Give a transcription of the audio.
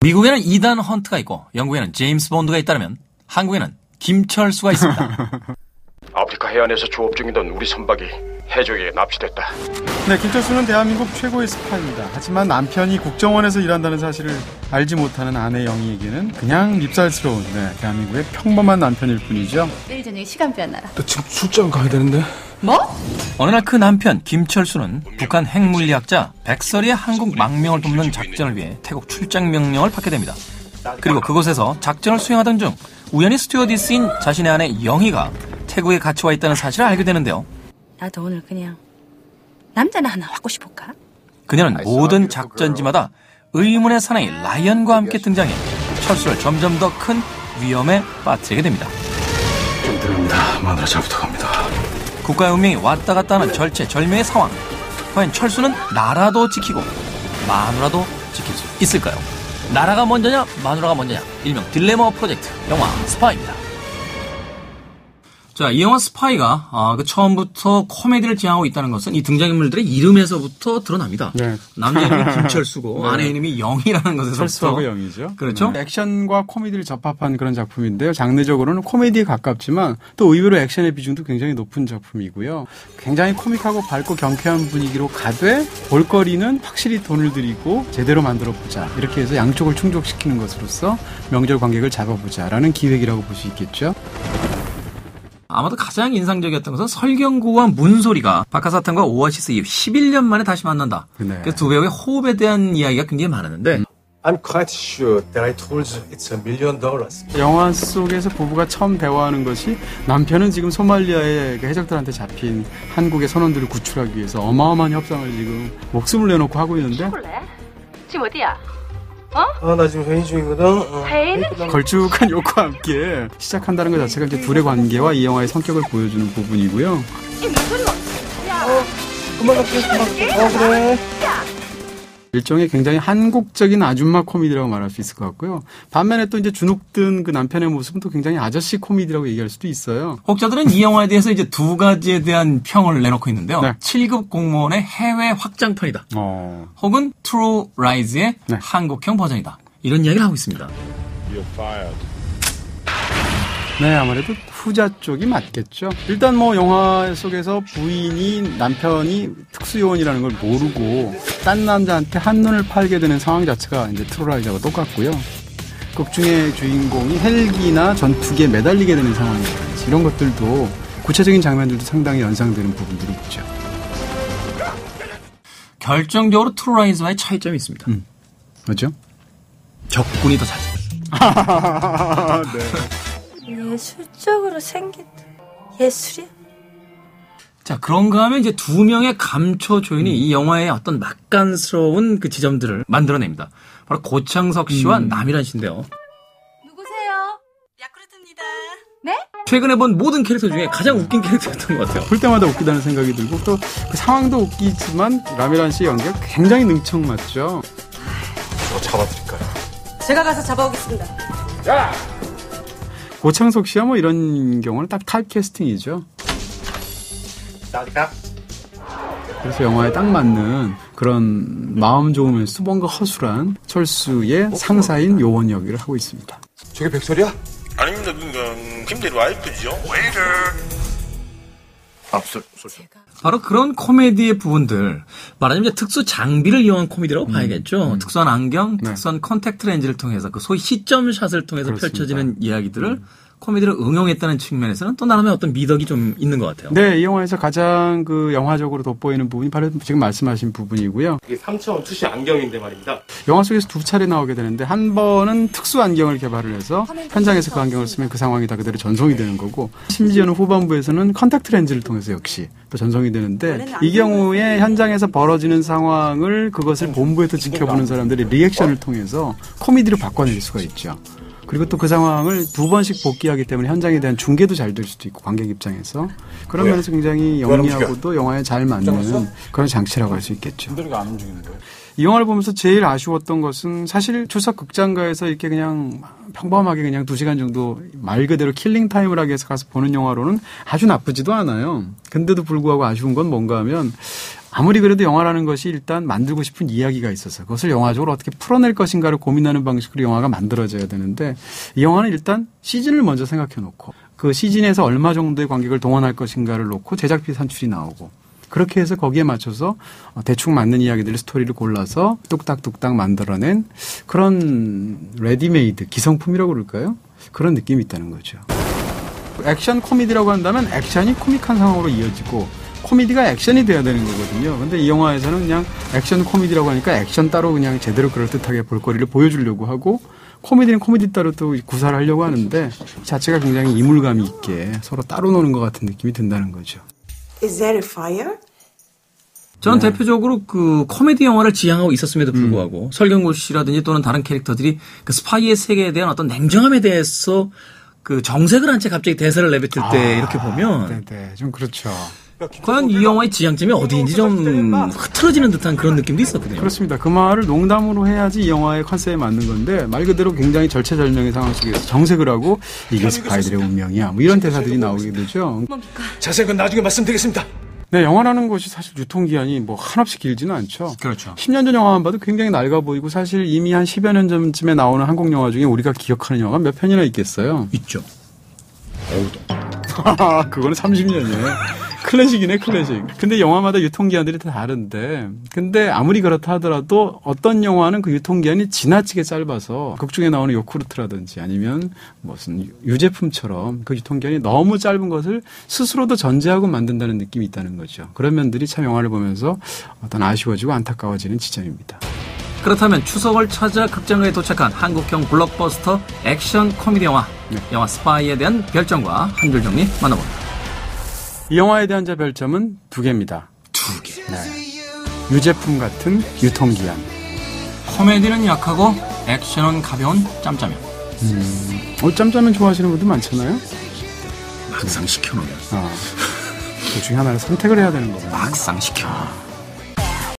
미국에는 이단 헌트가 있고 영국에는 제임스 본드가 있다면 한국에는 김철수가 있습니다. 아프리카 해안에서 조업 중이던 우리 선박이 해적에게 납치됐다. 네, 김철수는 대한민국 최고의 스파입니다. 하지만 남편이 국정원에서 일한다는 사실을 알지 못하는 아내 영희에게는 그냥 밉살스러운 대한민국의 평범한 남편일 뿐이죠. 내일 저녁에 시간 빼놔라. 나 지금 출장 가야 되는데. 뭐? 어느 날 그 남편 김철수는 북한 핵물리학자 백설이의 한국 망명을 돕는 작전을 위해 태국 출장 명령을 받게 됩니다. 그리고 그곳에서 작전을 수행하던 중 우연히 스튜어디스인 자신의 아내 영희가 태국에 갇혀와 있다는 사실을 알게 되는데요. 나도 오늘 그냥 남자나 하나 갖고 싶을까? 그녀는 모든 작전지마다 의문의 사나이 라이언과 함께 등장해 철수를 점점 더 큰 위험에 빠뜨리게 됩니다. 좀 들어갑니다. 마누라 잘 부탁합니다. 국가의 운명이 왔다 갔다 하는 절체절명의 상황. 과연 철수는 나라도 지키고 마누라도 지킬 수 있을까요? 나라가 먼저냐 마누라가 먼저냐, 일명 딜레마 프로젝트 영화 스파이입니다. 자, 이 영화 스파이가 처음부터 코미디를 지향하고 있다는 것은 이 등장인물들의 이름에서부터 드러납니다. 네. 남자 이름이 김철수고 네. 아내 이름이 영희라는 것에서부터. 철수하고 영희죠. 그렇죠. 네. 액션과 코미디를 접합한 그런 작품인데요. 장르적으로는 코미디에 가깝지만 또 의외로 액션의 비중도 굉장히 높은 작품이고요. 굉장히 코믹하고 밝고 경쾌한 분위기로 가되 볼거리는 확실히 돈을 들이고 제대로 만들어보자. 이렇게 해서 양쪽을 충족시키는 것으로서 명절 관객을 잡아보자라는 기획이라고 볼 수 있겠죠. 아마도 가장 인상적이었던 것은 설경구와 문소리가 박하사탕과 오아시스 이후 11년 만에 다시 만난다. 네. 그래서 두 배우의 호흡에 대한 이야기가 굉장히 많았는데 I'm quite sure that I told you it's $1 million. 영화 속에서 부부가 처음 대화하는 것이 남편은 지금 소말리아의 그 해적들한테 잡힌 한국의 선원들을 구출하기 위해서 어마어마한 협상을 지금 목숨을 내놓고 하고 있는데 지금 어디야? 나 지금 회의 중이거든. 회의는? 걸쭉한 욕과 함께 시작한다는 것 자체가 이제 둘의 관계와 이 영화의 성격을 보여주는 부분이고요. 금방 갈게. 그래. 일종의 굉장히 한국적인 아줌마 코미디라고 말할 수 있을 것 같고요. 반면에 또 이제 주눅든 그 남편의 모습은 또 굉장히 아저씨 코미디라고 얘기할 수도 있어요. 혹자들은 이 영화에 대해서 이제 두 가지에 대한 평을 내놓고 있는데요. 네. 7급 공무원의 해외 확장판이다. 혹은 True Rise의 네. 한국형 버전이다. 이런 이야기를 하고 있습니다. 네, 아무래도 후자 쪽이 맞겠죠. 일단 뭐 영화 속에서 부인이 남편이 특수요원이라는 걸 모르고 딴 남자한테 한눈을 팔게 되는 상황 자체가 이제 트루라이즈하고 똑같고요. 극 중의 주인공이 헬기나 전투기에 매달리게 되는 상황이라든지 이런 것들도 구체적인 장면들도 상당히 연상되는 부분들이 있죠. 결정적으로 트루라이즈와의 차이점이 있습니다. 뭐죠? 적군이 더 잘생겼어요. 네. 예술적으로 생겼다. 예술이야? 자, 그런가 하면 이제 두 명의 감초 조연이 이 영화의 어떤 맛간스러운 그 지점들을 만들어냅니다. 바로 고창석 씨와 남일한 씨인데요. 누구세요? 야쿠르트입니다. 네? 최근에 본 모든 캐릭터 중에 가장 웃긴 캐릭터였던 것 같아요. 볼 때마다 웃기다는 생각이 들고 또 그 상황도 웃기지만 라미란 씨의 연기가 굉장히 능청맞죠. 저 잡아드릴까요? 제가 가서 잡아오겠습니다. 고창석 씨야 뭐 이런 경우는 딱 타입캐스팅이죠. 그래서 영화에 딱 맞는 그런 마음 좋으면서 뭔가 허술한 철수의 상사인 요원 역을 하고 있습니다. 저게 백설이야? 아닙니다. 김대리 와이프죠. 바로 그런 코미디의 부분들, 말하자면 이제 특수 장비를 이용한 코미디라고 봐야겠죠. 특수한 안경, 특수한 컨택트 렌즈를 통해서 그 소위 시점샷을 통해서 그렇습니다. 펼쳐지는 이야기들을 코미디를 응용했다는 측면에서는 또 나름의 어떤 미덕이 좀 있는 것 같아요. 네, 이 영화에서 가장 그 영화적으로 돋보이는 부분이 바로 지금 말씀하신 부분이고요. 이게 3차원 투시 안경인데 말입니다. 영화 속에서 두 차례 나오게 되는데 한 번은 특수 안경을 개발을 해서 현장에서 그 안경을 쓰면 그 상황이 다 그대로 전송이 되는 거고, 심지어는 후반부에서는 컨택트 렌즈를 통해서 역시 또 전송이 되는데, 이 경우에 현장에서 벌어지는 상황을 그것을 본부에서 지켜보는 사람들의 리액션을 통해서 코미디로 바꿔낼 수가 있죠. 그리고 또 그 상황을 두 번씩 복귀하기 때문에 현장에 대한 중계도 잘 될 수도 있고, 관객 입장에서. 그런 면에서 굉장히 영리하고도 영화에 잘 맞는 그런 장치라고 할 수 있겠죠. 이 영화를 보면서 제일 아쉬웠던 것은 사실 출석 극장가에서 이렇게 그냥 평범하게 그냥 2시간 정도 말 그대로 킬링 타임을 하기 위해서 가서 보는 영화로는 아주 나쁘지도 않아요. 근데도 불구하고 아쉬운 건 뭔가 하면 아무리 그래도 영화라는 것이 일단 만들고 싶은 이야기가 있어서 그것을 영화적으로 어떻게 풀어낼 것인가를 고민하는 방식으로 영화가 만들어져야 되는데 이 영화는 일단 시즌을 먼저 생각해 놓고 그 시즌에서 얼마 정도의 관객을 동원할 것인가를 놓고 제작비 산출이 나오고 그렇게 해서 거기에 맞춰서 대충 맞는 이야기들 스토리를 골라서 뚝딱뚝딱 만들어낸 그런 레디메이드 기성품이라고 그럴까요? 그런 느낌이 있다는 거죠. 액션 코미디라고 한다면 액션이 코믹한 상황으로 이어지고 코미디가 액션이 돼야 되는 거거든요. 근데 이 영화에서는 그냥 액션 코미디라고 하니까 액션 따로 그냥 제대로 그럴듯하게 볼거리를 보여주려고 하고 코미디는 코미디 따로 또 구사를 하려고 하는데 자체가 굉장히 이물감이 있게 서로 따로 노는 것 같은 느낌이 든다는 거죠. Is that a fire? 저는 대표적으로 그 코미디 영화를 지향하고 있었음에도 불구하고 설경구 씨라든지 또는 다른 캐릭터들이 그 스파이의 세계에 대한 어떤 냉정함에 대해서 그 정색을 한 채 갑자기 대사를 내뱉을 때 이렇게 보면 네네, 좀 그렇죠. 과연 이 영화의 지향점이 어디인지 좀 흐트러지는 듯한 그런 느낌도 있었거든요. 그렇습니다. 그 말을 농담으로 해야지 이 영화의 컨셉에 맞는 건데 말 그대로 굉장히 절체절명의 상황 속에서 정색을 하고 이게 스파이들의 운명이야. 뭐 이런 대사들이 나오게 되죠. 자세한 건 나중에 말씀드리겠습니다. 네, 영화라는 것이 사실 유통기한이 뭐 한없이 길지는 않죠. 그렇죠. 10년 전 영화만 봐도 굉장히 낡아 보이고 사실 이미 한 10여 년 전쯤에 나오는 한국 영화 중에 우리가 기억하는 영화가 몇 편이나 있겠어요. 있죠. 그거는 30년이에요. 클래식이네, 클래식. 근데 영화마다 유통기한들이 다 다른데, 근데 아무리 그렇다 하더라도 어떤 영화는 그 유통기한이 지나치게 짧아서 극 중에 나오는 요구르트라든지 아니면 무슨 유제품처럼 그 유통기한이 너무 짧은 것을 스스로도 전제하고 만든다는 느낌이 있다는 거죠. 그런 면들이 참 영화를 보면서 어떤 아쉬워지고 안타까워지는 지점입니다. 그렇다면 추석을 찾아 극장가에 도착한 한국형 블록버스터 액션 코미디 영화, 영화 스파이에 대한 별점과 한 줄 정리 만나봅니다. 이 영화에 대한 제 별점은 2개입니다. 2개. 네. 유제품 같은 유통기한. 코미디는 약하고 액션은 가벼운 짬짜면. 짬짜면 좋아하시는 분들 많잖아요. 막상 시켜놓으면. 둘 중에 하나를 선택을 해야 되는 거구나. 막상 시켜놓으면.